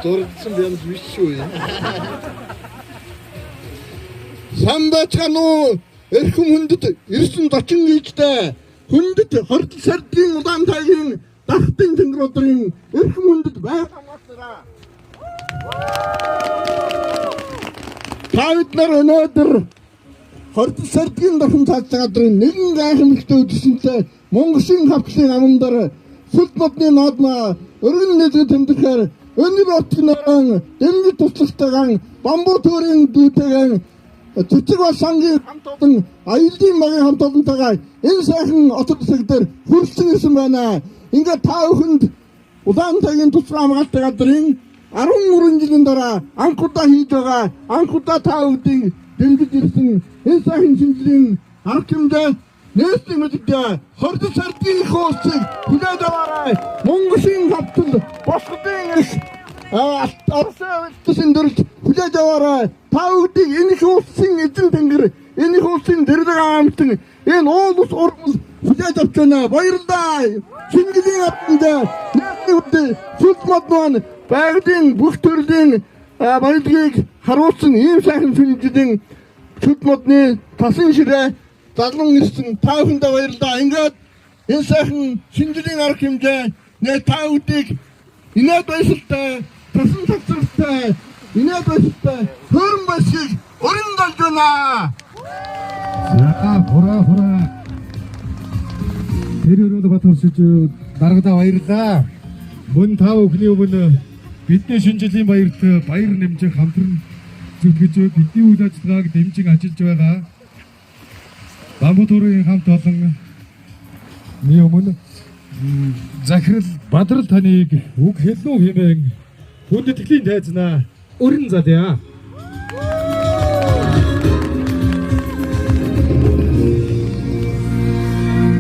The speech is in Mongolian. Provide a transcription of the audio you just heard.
Зурдсан юм биш шүү. Самбачхан уу эрхэм хүндэт ирсэн зочин гихтэй хүндэт хордол сардын удаан тайгийн дахтын тэнгэрүүдийн эрхэм хүндэт байр хамгаалснараа. Тавд нар өнөөдөр хордол сардын дахин цаацгадрын нэгэн гайхамшигтай үдшинтэй Монголын хавцлын амандар сүлд модны наадмаа өргөн нийлэг тэмдэхээр өнөр отгнорон дэмгэд туслалтайгаан бамбуу төрийн дүүтэйгэн цэцэг бас сангийн хамт олон аялын багийн хамт олонтойгоо энэ сайхан отод хэсэг дээр хүрсэн юм байна. Ингээд та бүхэнд удаан цагийн тусгай хамгаалалтын газрын 13 жилийн дараа анхудаа хийж байгаа анхудаа та бүхэнд дэмжиж ирсэн энэ сайхан шинжлэлийн арга хэмжээ Нээсний мэдээ хордол сардын их уулзыг хүлээж аваарай. Монголын хавцал босгодын их арсын дөрж хүлээж аваарай. Та бүдийг энэ их уулсын эзэн тэнгэр энэ их уулсын дэрдэг аамтан энэ уулс ургал хүлээж авч байна. Баярлалаа. Шингэлийн аптандаа нээсний үдээ сүлд модноо байгдын бүх төрлийн баялагийг харуулсан ийм сайхан шинжлэлийн сүлд модны тасан ширээ залан ирсэн та бүхэндээ баярлалаа. Ингээд энэ сайхан шинжлэлийн арга хэмжээ та бүдийг инээд баясалтай, тасан цацралтай, инээд баясалтай хөрөн байсыг өрн долж байна. За хура. Тэр өрөөд батурсаж даргадаа баярлалаа. Мөн та бүхний өмнө бидний шинжлэлийн баярт баяр нэмжих хамтран зүтгэж бидний үйл ажиллагааг дэмжин ажиллаж байгаа Бамбуу төрийн хамт олон өмнө захирал Бадрал таныг үг хэлнүү хэмээн хүндэтгэлийн тайзнаа өрн залъя.